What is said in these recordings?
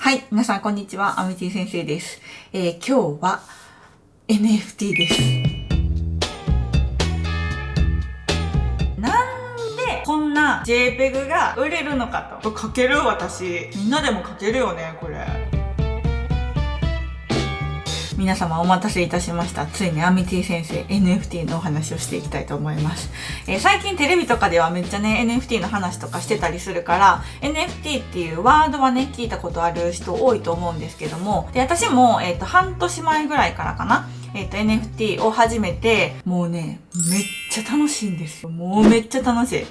はい、皆さんこんにちは、アミティ先生です。今日は NFT です。なんでこんな JPEG が売れるのかと。書ける私。みんなでも書けるよね、これ。皆様お待たせいたしました。ついにアミティ先生 NFT のお話をしていきたいと思います。最近テレビとかではめっちゃね NFT の話とかしてたりするから NFT っていうワードはね聞いたことある人多いと思うんですけども、で私も半年前ぐらいからかなNFT を始めて、もうね、めっちゃ楽しいんですよ。もうめっちゃ楽しい。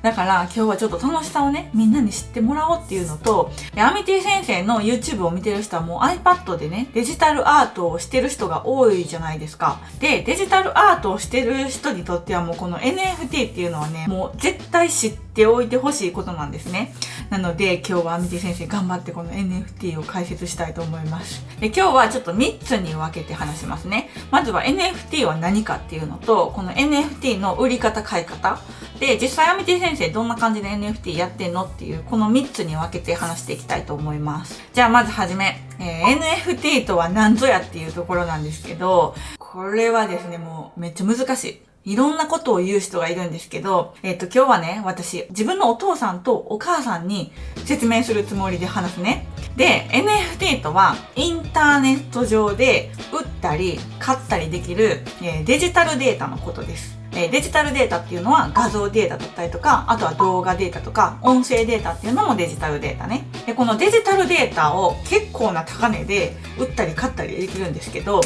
だから今日はちょっと楽しさをね、みんなに知ってもらおうっていうのと、アミティ先生の YouTube を見てる人はもう iPad でね、デジタルアートをしてる人が多いじゃないですか。で、デジタルアートをしてる人にとってはもうこの NFT っていうのはね、もう絶対知っておいてほしいことなんですね。なので今日はアミティ先生頑張ってこの NFT を解説したいと思います。で、今日はちょっと3つに分けて話しますね。まずは NFT は何かっていうのと、この NFT の売り方買い方で、実際アミティ先生どんな感じで NFT やってんのっていうこの3つに分けて話していきたいと思います。じゃあまずはじめ、NFT とは何ぞやっていうところなんですけど、これはですね、もうめっちゃ難しい。いろんなことを言う人がいるんですけど、今日はね、私、自分のお父さんとお母さんに説明するつもりで話すね。で、NFT とは、インターネット上で売ったり買ったりできる、デジタルデータのことです。デジタルデータっていうのは画像データだったりとか、あとは動画データとか、音声データっていうのもデジタルデータね。で、このデジタルデータを結構な高値で売ったり買ったりできるんですけど、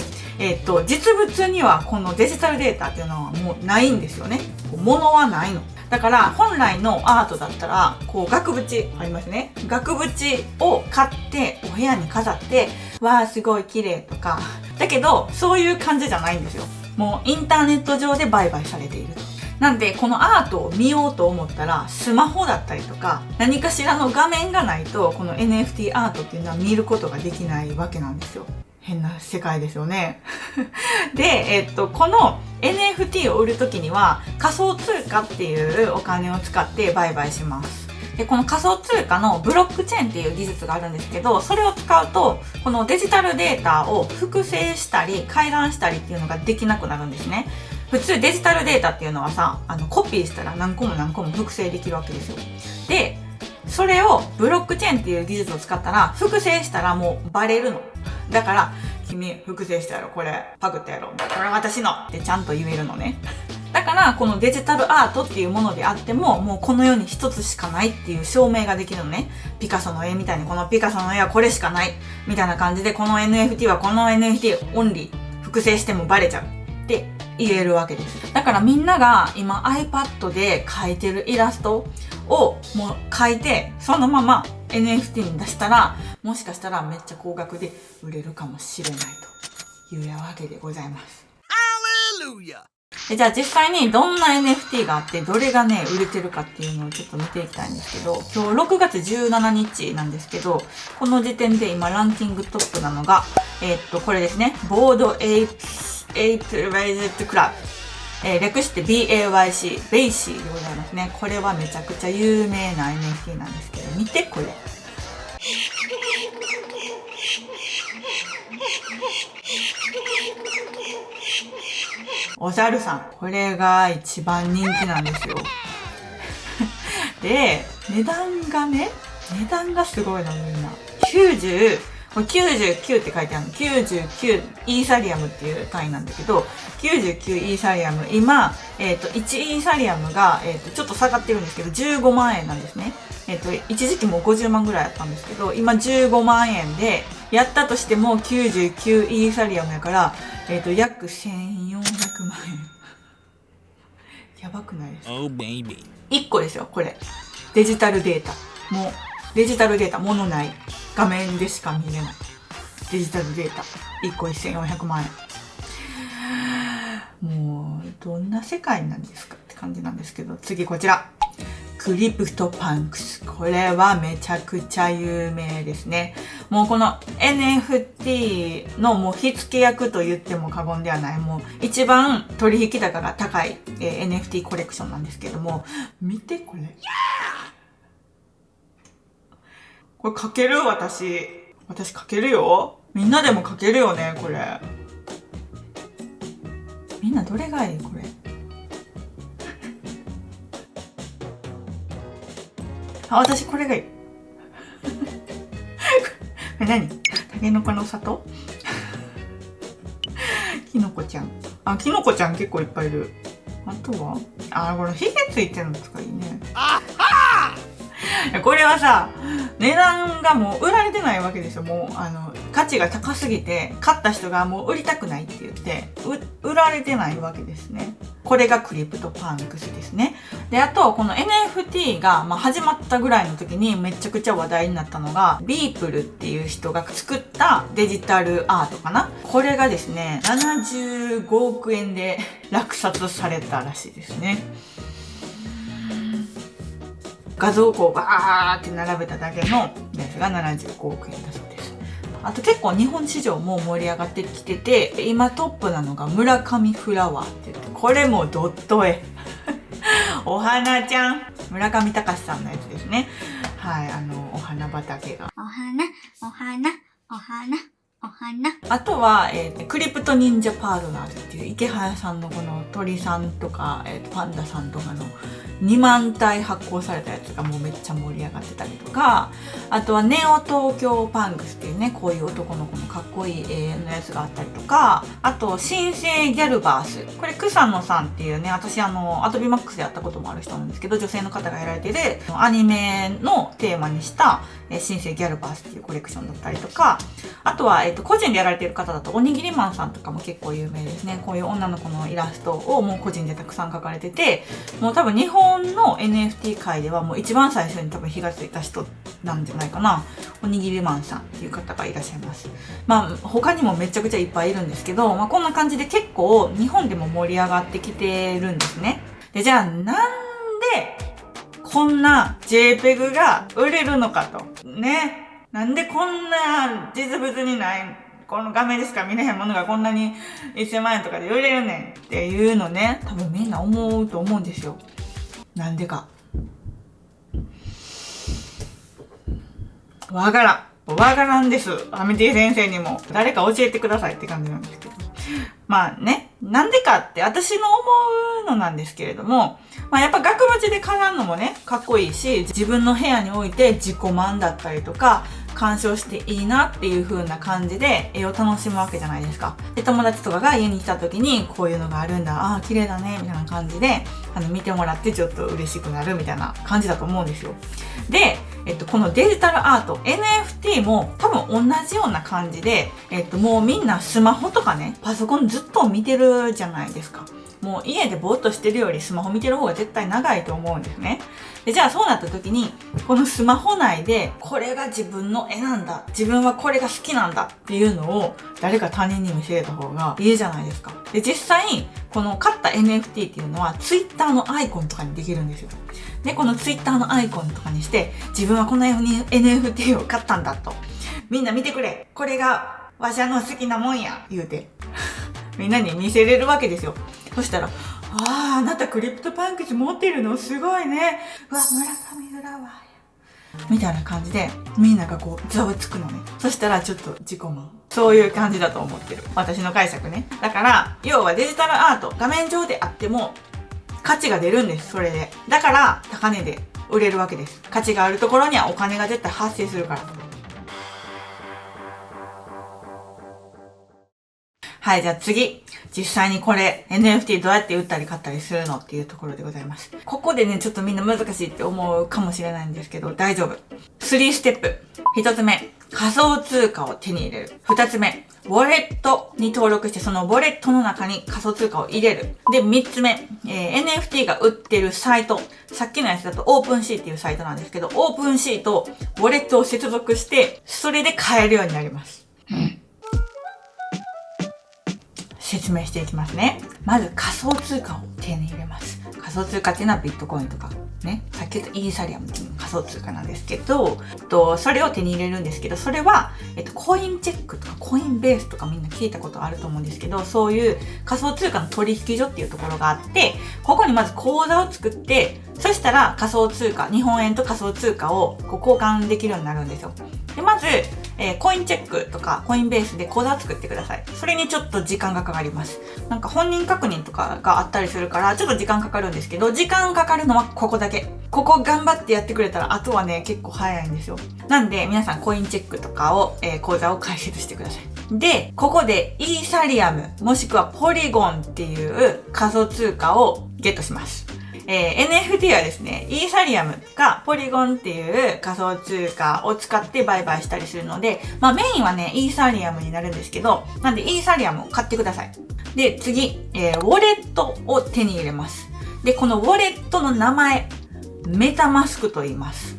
実物にはこのデジタルデータっていうのはもうないんですよね。物はないの。だから本来のアートだったら、こう額縁ありますね。額縁を買ってお部屋に飾って、わーすごい綺麗とか。だけど、そういう感じじゃないんですよ。もうインターネット上で売買されていると。なんで、このアートを見ようと思ったら、スマホだったりとか、何かしらの画面がないと、この NFT アートっていうのは見ることができないわけなんですよ。変な世界ですよね。で、この NFT を売るときには、仮想通貨っていうお金を使って売買します。で、この仮想通貨のブロックチェーンっていう技術があるんですけど、それを使うと、このデジタルデータを複製したり、改ざんしたりっていうのができなくなるんですね。普通デジタルデータっていうのはさ、コピーしたら何個も何個も複製できるわけですよ。で、それをブロックチェーンっていう技術を使ったら、複製したらもうバレるの。だから、君、複製したやろ、これ、パクったやろ、これ私のってちゃんと言えるのね。だから、このデジタルアートっていうものであっても、もうこの世に一つしかないっていう証明ができるのね。ピカソの絵みたいに、このピカソの絵はこれしかない。みたいな感じで、この NFT はこの NFT オンリー。複製してもバレちゃう。って言えるわけです。だからみんなが今 iPad で描いてるイラストをもう描いて、そのまま NFT に出したら、もしかしたらめっちゃ高額で売れるかもしれないというわけでございます。じゃあ実際にどんな NFT があってどれがね売れてるかっていうのをちょっと見ていきたいんですけど、今日6月17日なんですけど、この時点で今ランキングトップなのがこれですね。ボードエイプライズットクラブ、略して BAYC ベイシーでございますね。これはめちゃくちゃ有名な NFT なんですけど、見てこれ。お猿さん。これが一番人気なんですよ。で、値段がすごいのみんな。これ99って書いてあるの。99イーサリアムっていう単位なんだけど、99イーサリアム。今、1イーサリアムが、ちょっと下がってるんですけど、15万円なんですね。一時期もう50万ぐらいあったんですけど、今15万円で、やったとしても99イーサリアムやから、約1400万円。やばくないですか？ Oh, baby. 1個ですよ、これ。デジタルデータ。もう、デジタルデータ、物ない。画面でしか見れない。デジタルデータ。1個1400万円。もう、どんな世界なんですかって感じなんですけど、次こちら。クリプトパンクス。これはめちゃくちゃ有名ですね。もうこの NFT のもう火付け役と言っても過言ではない。もう一番取引高が高い、NFT コレクションなんですけども。見てこれ。これ書ける私。私書けるよ。みんなでも書けるよね、これ。みんなどれがいいこれ。あ、私これがいい。これ何？タケノコの里？キノコちゃん。あ、キノコちゃん結構いっぱいいる。あとはこのヒゲついてるのとかいいね。これはさ、値段がもう売られてないわけですよ。もう価値が高すぎて買った人がもう売りたくないって言って売られてないわけですね。これがクリプトパンクスですね。で、あとこの NFT が始まったぐらいの時にめちゃくちゃ話題になったのがビープルっていう人が作ったデジタルアートかな。これがですね75億円で落札されたらしいですね。画像をこうバーって並べただけのやつが75億円だそうです。あと結構日本市場も盛り上がってきてて、今トップなのが村上フラワーって言って、これもドット絵お花ちゃん、村上隆さんのやつですね。はい、お花畑が。お花、お花、お花。あとは、クリプト忍者パートナーズっていう池早さんのこの鳥さんとか、パンダさんとかの2万体発行されたやつがもうめっちゃ盛り上がってたりとか、あとはネオ東京パンクスっていうね、こういう男の子のかっこいい絵のやつがあったりとか、あと新生ギャルバース。これ草野さんっていうね、私アドビマックスでやったこともある人なんですけど、女性の方がやられてるアニメのテーマにした新生ギャルバースっていうコレクションだったりとか、あとは、個人でやられてる方だとおにぎりマンさんとかも結構有名ですね。こういう女の子のイラストをもう個人でたくさん描かれてて、もう多分日本の NFT 界ではもう一番最初に多分火がついた人なんじゃないかな。おにぎりマンさんっていう方がいらっしゃいます。他にもめちゃくちゃいっぱいいるんですけど、こんな感じで結構日本でも盛り上がってきてるんですね。で、じゃあなんでこんな JPEG が売れるのかと。ね。なんでこんな実物にない、この画面でしか見れへんものがこんなに1000万円とかで売れるねんっていうのね、多分みんな思うと思うんですよ。なんでか。わからんです。アミティ先生にも。誰か教えてくださいって感じなんですけど。なんでかって私の思うのなんですけれども、やっぱ額縁で飾るのもね、かっこいいし、自分の部屋に置いて自己満だったりとか、鑑賞していいなっていう風な感じで絵を楽しむわけじゃないですか。で、友達とかが家に来た時にこういうのがあるんだ、ああ、綺麗だね、みたいな感じで、見てもらってちょっと嬉しくなるみたいな感じだと思うんですよ。で、このデジタルアート、NFT も多分同じような感じで、もうみんなスマホとかね、パソコンずっと見てるじゃないですか。もう家でぼーっとしてるよりスマホ見てる方が絶対長いと思うんですね。で、じゃあそうなった時に、このスマホ内で、これが自分の絵なんだ。自分はこれが好きなんだっていうのを誰か他人に見せた方がいいじゃないですか。で、実際、この買った NFT っていうのは Twitter のアイコンとかにできるんですよ。で、この Twitter のアイコンとかにして、自分はこの NFT を買ったんだと。みんな見てくれ。これがわしゃの好きなもんや。言うて。みんなに見せれるわけですよ。そしたら、あなたクリプトパンクス持ってるのすごいね。うわ、村上フラワーや。みたいな感じで、みんながこう、ざわつくのね。そしたらちょっと自己満。そういう感じだと思ってる。私の解釈ね。だから、要はデジタルアート、画面上であっても、価値が出るんです、それで。だから、高値で売れるわけです。価値があるところにはお金が絶対発生するから。はい、じゃあ次。実際にこれ NFT どうやって売ったり買ったりするのっていうところでございます。ここでね、ちょっとみんな難しいって思うかもしれないんですけど、大丈夫。3ステップ。1つ目、仮想通貨を手に入れる。2つ目、ウォレットに登録してそのウォレットの中に仮想通貨を入れる。で、3つ目、NFT が売ってるサイト。さっきのやつだとオープンシーっていうサイトなんですけど、オープンシーとウォレットを接続して、それで買えるようになります。説明していきますね。まず仮想通貨を手に入れます。仮想通貨っていうのはビットコインとかね、さっき言ったイーサリアムっていうのが仮想通貨なんですけど、それを手に入れるんですけど、それは、コインチェックとかコインベースとかみんな聞いたことあると思うんですけど、そういう仮想通貨の取引所っていうところがあって、ここにまず口座を作って、そしたら仮想通貨、日本円と仮想通貨をこう交換できるようになるんですよ。で、まず、コインチェックとかコインベースで口座作ってください。それにちょっと時間がかかります。なんか本人確認とかがあったりするからちょっと時間かかるんですけど、時間かかるのはここだけ。ここ頑張ってやってくれたらあとはね結構早いんですよ。なんで皆さんコインチェックとかを、口座を開設してください。で、ここでイーサリアムもしくはポリゴンっていう仮想通貨をゲットします。NFT はですね、イーサリアムかポリゴンっていう仮想通貨を使って売買したりするので、まあメインはね、イーサリアムになるんですけど、なんでイーサリアムを買ってください。で、次、ウォレットを手に入れます。で、このウォレットの名前、メタマスクと言います。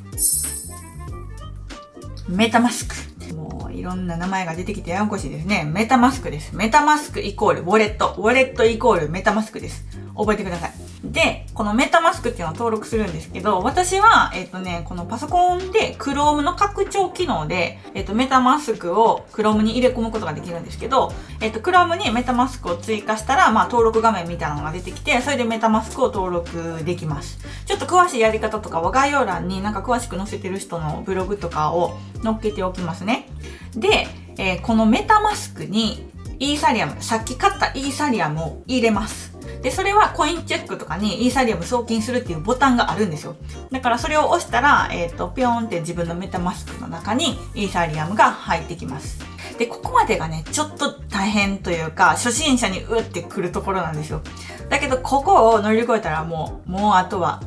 メタマスク。もういろんな名前が出てきてややこしいですね。メタマスクです。メタマスクイコールウォレット。ウォレットイコールメタマスクです。覚えてください。で、このメタマスクっていうのを登録するんですけど、私は、このパソコンで Chrome の拡張機能で、メタマスクを Chrome に入れ込むことができるんですけど、Chrome にメタマスクを追加したら、まあ、登録画面みたいなのが出てきて、それでメタマスクを登録できます。ちょっと詳しいやり方とかは概要欄になんか詳しく載せてる人のブログとかを載っけておきますね。で、このメタマスクにイーサリアム、さっき買ったイーサリアムを入れます。で、それはコインチェックとかにイーサリアム送金するっていうボタンがあるんですよ。だからそれを押したら、ピョーンって自分のメタマスクの中にイーサリアムが入ってきます。で、ここまでがね、ちょっと大変というか、初心者にうってくるところなんですよ。だけど、ここを乗り越えたらもうあとは、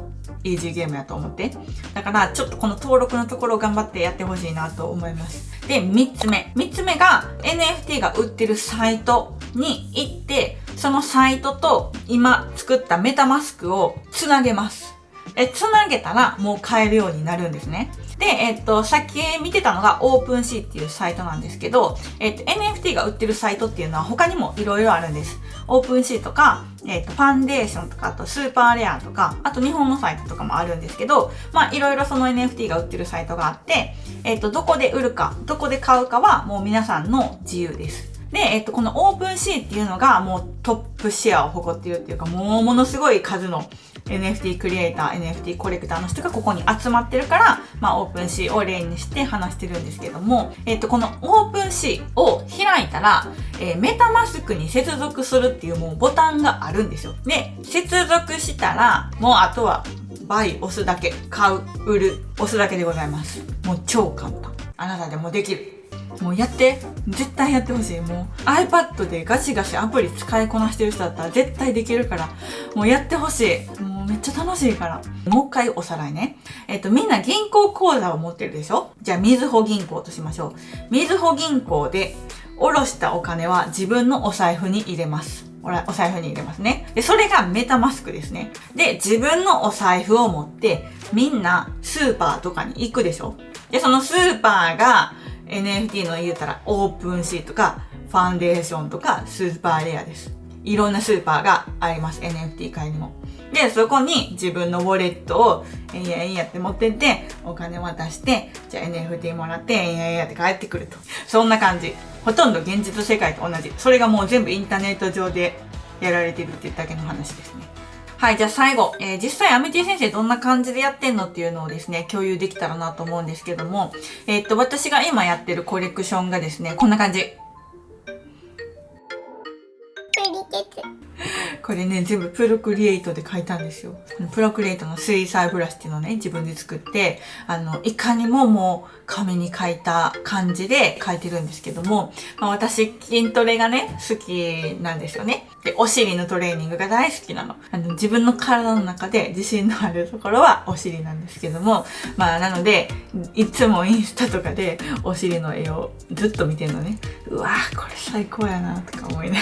イージーゲームやと思って。だから、ちょっとこの登録のところを頑張ってやってほしいなと思います。で、3つ目。3つ目が NFT が売ってるサイトに行って、そのサイトと今作ったメタマスクをつなげます。つなげたらもう買えるようになるんですね。で、さっき見てたのが OpenSea っていうサイトなんですけど、NFT が売ってるサイトっていうのは他にもいろいろあるんです。OpenSea とか、ファンデーションとか、あとスーパーレアとか、あと日本のサイトとかもあるんですけど、まあいろいろその NFT が売ってるサイトがあって、どこで売るか、どこで買うかはもう皆さんの自由です。で、この OpenSea っていうのがもうトップシェアを誇っているっていうか、もうものすごい数の NFT クリエイター、NFT コレクターの人がここに集まってるから、まあ OpenSea を例にして話してるんですけども、この OpenSea を開いたら、メタマスクに接続するっていうもうボタンがあるんですよ。で、接続したら、もうあとはバイ押すだけ、買う、売る、押すだけでございます。もう超簡単。あなたでもできる。もうやって。絶対やってほしい。もう iPad でガシガシアプリ使いこなしてる人だったら絶対できるから、もうやってほしい。もうめっちゃ楽しいから。もう一回おさらいね。みんな銀行口座を持ってるでしょ？じゃあ、みずほ銀行としましょう。みずほ銀行で下ろしたお金は自分のお財布に入れます。お財布に入れますね。で、それがメタマスクですね。で、自分のお財布を持ってみんなスーパーとかに行くでしょ？で、そのスーパーがNFT の言うたらオープンシーとかファンデーションとかスーパーレアです。いろんなスーパーがあります。NFT 界にも。で、そこに自分のウォレットをやって持ってって、お金渡して、じゃあ NFT もらって、やって帰ってくると。そんな感じ。ほとんど現実世界と同じ。それがもう全部インターネット上でやられてるっていうだけの話ですね。はい、じゃあ最後、実際アメティ先生どんな感じでやってんのっていうのをですね、共有できたらなと思うんですけども、私が今やってるコレクションがですね、こんな感じ。これね、全部プロクリエイトで描いたんですよ。プロクリエイトの水彩ブラシっていうのをね、自分で作って、いかにももう紙に描いた感じで描いてるんですけども、まあ、私、筋トレがね、好きなんですよね。で、お尻のトレーニングが大好きなの。自分の体の中で自信のあるところはお尻なんですけども、まあ、なので、いつもインスタとかでお尻の絵をずっと見てるのね。うわぁ、これ最高やなとか思いなが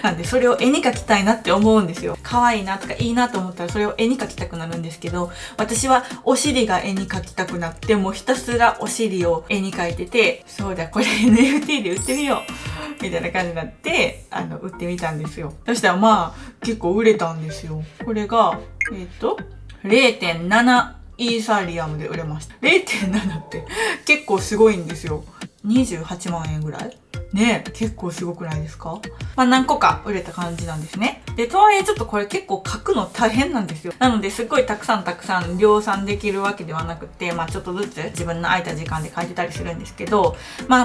ら。なんで、それを絵に描きたいなって思うんですよ。可愛いなとかいいなと思ったらそれを絵に描きたくなるんですけど、私はお尻が絵に描きたくなって、もうひたすらお尻を絵に描いてて、そうだ、これ NFT で売ってみようみたいな感じになって、売ってみたんですよ。そしたらまあ、結構売れたんですよ。これが、0.7 イーサリアムで売れました。0.7 って結構すごいんですよ。28万円ぐらいねえ、結構すごくないですか？まあ何個か売れた感じなんですね。で、とはいえちょっとこれ結構書くの大変なんですよ。なので、すっごいたくさん量産できるわけではなくて、ちょっとずつ自分の空いた時間で書いてたりするんですけど、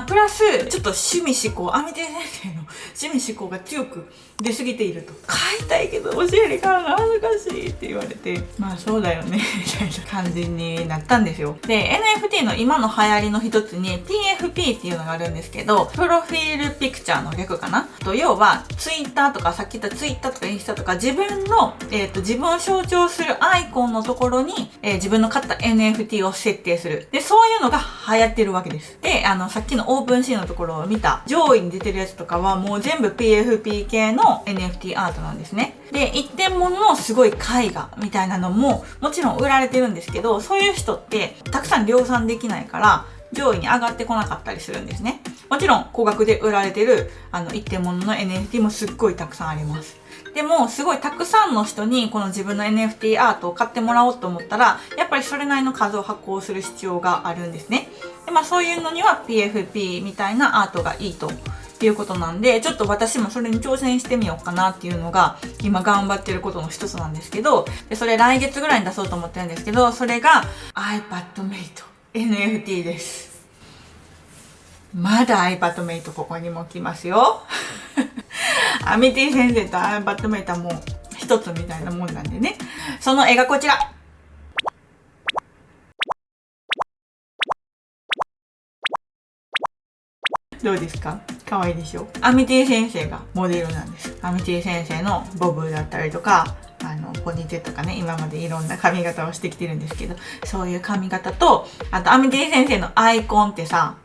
プラス、ちょっと趣味思考、アミテ先生の趣味思考が強く出過ぎていると。書いたいけど教えるからが恥ずかしいって言われて、そうだよね、みたいな感じになったんですよ。で、NFT の今の流行りの一つに PFP っていうのがあるんですけど、プロフィールピクチャーの略かなと、要は Twitter とか、さっき言った Twitter とかインスタとか、自分の、自分を象徴するアイコンのところに、自分の買った NFT を設定する。で、そういうのが流行ってるわけです。で、さっきのオープンシーンのところを見た上位に出てるやつとかはもう全部 PFP 系の NFT アートなんですね。で、一点物のすごい絵画みたいなのももちろん売られてるんですけど、そういう人ってたくさん量産できないから上位に上がってこなかったりするんですね。もちろん高額で売られてる一点物の NFT もすっごいたくさんあります。でもすごいたくさんの人にこの自分の NFT アートを買ってもらおうと思ったら、やっぱりそれなりの数を発行する必要があるんですね。で、そういうのには PFP みたいなアートがいいということなんで、ちょっと私もそれに挑戦してみようかなっていうのが今頑張ってることの一つなんですけど、でそれ来月ぐらいに出そうと思ってるんですけど、それが iPadMate NFT です。まだ iPadMate ここにも来ますよ。アミティ先生と iPadMate はもう一つみたいなもんなんでね。その絵がこちら。どうですか？可愛いでしょ？アミティ先生がモデルなんです。アミティ先生のボブだったりとか、ポニテとかね、今までいろんな髪型をしてきてるんですけど、そういう髪型と、あとアミティ先生のアイコンってさ、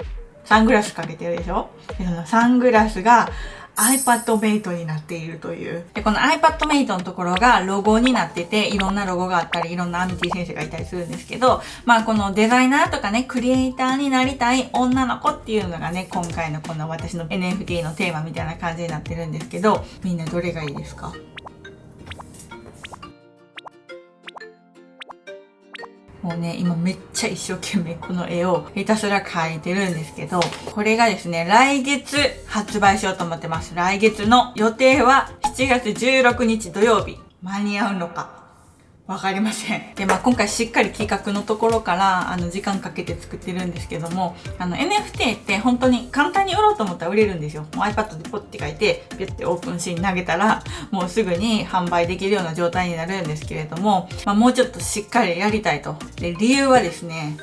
サングラスかけてるでしょ？でそのサングラスがiPadMate になっているという。で、この iPadMate のところがロゴになってて、いろんなロゴがあったり、いろんなアミティ先生がいたりするんですけど、このデザイナーとかね、クリエイターになりたい女の子っていうのがね、今回のこの私の NFT のテーマみたいな感じになってるんですけど、みんなどれがいいですか？もうね、今めっちゃ一生懸命この絵をひたすら描いてるんですけど、これがですね、来月発売しようと思ってます。来月の予定は7月16日土曜日。間に合うのかわかりません。で、今回しっかり企画のところから、時間かけて作ってるんですけども、NFT って本当に簡単に売ろうと思ったら売れるんですよ。もう iPad でポッて書いて、ピュッてオープンシーンに投げたら、もうすぐに販売できるような状態になるんですけれども、もうちょっとしっかりやりたいと。で、理由はですね、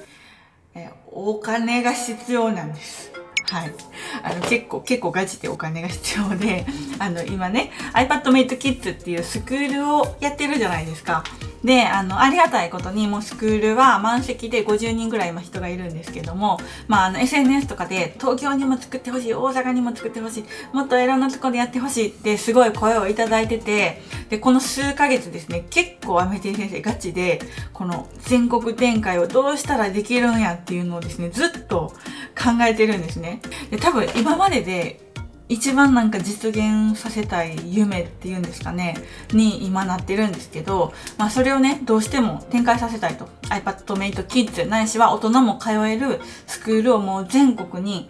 お金が必要なんです。はい。結構ガチでお金が必要で、今ね、iPadMate Kids っていうスクールをやってるじゃないですか。で、ありがたいことにもうスクールは満席で50人ぐらい今人がいるんですけども、SNS とかで東京にも作ってほしい、大阪にも作ってほしい、もっといろんなところでやってほしいってすごい声をいただいてて、で、この数ヶ月ですね、結構アメティ先生ガチで、この全国展開をどうしたらできるんやっていうのをですね、ずっと考えてるんですね。で、多分今までで一番実現させたい夢っていうんですかね、に今なってるんですけど、それをね、どうしても展開させたいと。iPadMate Kids ないしは大人も通えるスクールをもう全国に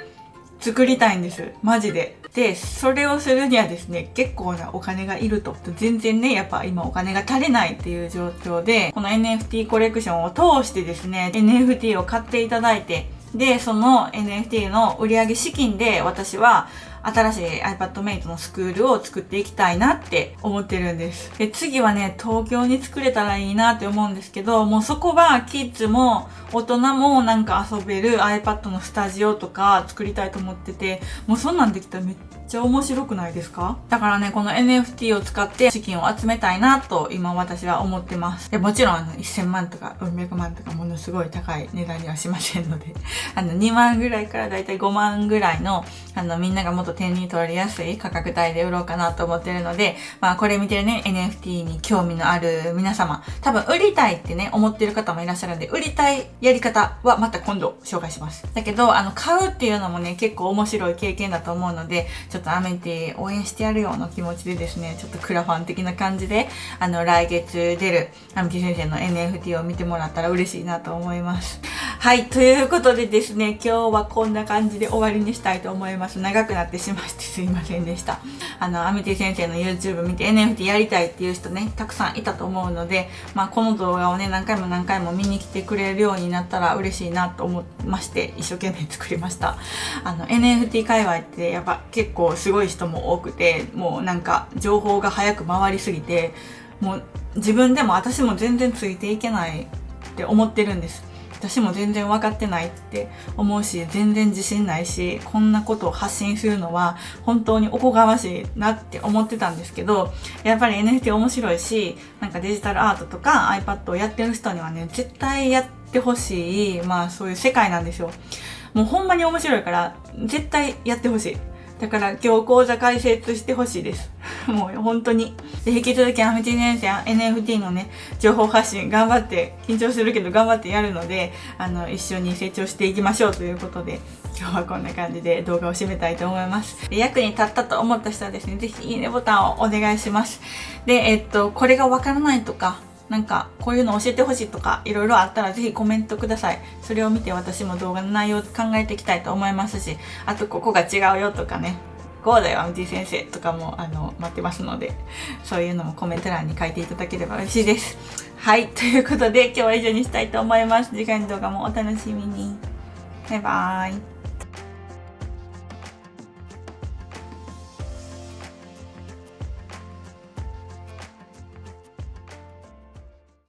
作りたいんです。マジで。で、それをするにはですね、結構なお金がいると。全然ね、やっぱ今お金が足りないっていう状況で、この NFT コレクションを通してですね、NFT を買っていただいて、で、その NFT の売上資金で私は新しい iPadMate のスクールを作っていきたいなって思ってるんです。で、次はね、東京に作れたらいいなって思うんですけど、もうそこはキッズも大人も遊べる iPad のスタジオとか作りたいと思ってて、もうそんなんできたらめっちゃ面白くないですか？だからね、この NFT を使って資金を集めたいなと今私は思ってます。で、もちろん1000万とか400万とかものすごい高い値段にはしませんので、2万ぐらいからだいたい5万ぐらいの、みんながもっと手に取りやすい価格帯で売ろうかなと思ってるので、これ見てるね、NFT に興味のある皆様、多分売りたいってね、思ってる方もいらっしゃるんで、売りたいやり方はまた今度紹介します。だけど、買うっていうのもね、結構面白い経験だと思うので、ちょっとアメティ応援してやるような気持ちでですね、ちょっとクラファン的な感じで、来月出るアメティ先生の NFT を見てもらったら嬉しいなと思います。はい、ということでですね、今日はこんな感じで終わりにしたいと思います。長くなってしまってすいませんでした。アミティ先生の YouTube 見て NFT やりたいっていう人ね、たくさんいたと思うので、この動画をね、何回も見に来てくれるようになったら嬉しいなと思いまして、一生懸命作りました。NFT 界隈ってやっぱ結構すごい人も多くて、もうなんか情報が早く回りすぎて、もう自分でも私も全然ついていけないって思ってるんです。私も全然分かってないって思うし、全然自信ないし、こんなことを発信するのは本当におこがましいなって思ってたんですけど、やっぱり NFT 面白いし、なんかデジタルアートとか iPad をやってる人にはね、絶対やってほしい、そういう世界なんですよ。もうほんまに面白いから、絶対やってほしい。だから今日講座開設してほしいです。もう本当に。で、引き続きアミティ先生 NFT のね、情報発信頑張って、緊張するけど頑張ってやるので、一緒に成長していきましょうということで、今日はこんな感じで動画を締めたいと思います。で、役に立ったと思った人はですね、ぜひいいねボタンをお願いします。で、これがわからないとか、なんかこういうの教えてほしいとかいろいろあったらぜひコメントください。それを見て私も動画の内容を考えていきたいと思いますし、あとここが違うよとかね、こうだよアミティ先生とかも待ってますので、そういうのもコメント欄に書いていただければ嬉しいです。はい、ということで今日は以上にしたいと思います。次回の動画もお楽しみに。バイバーイ。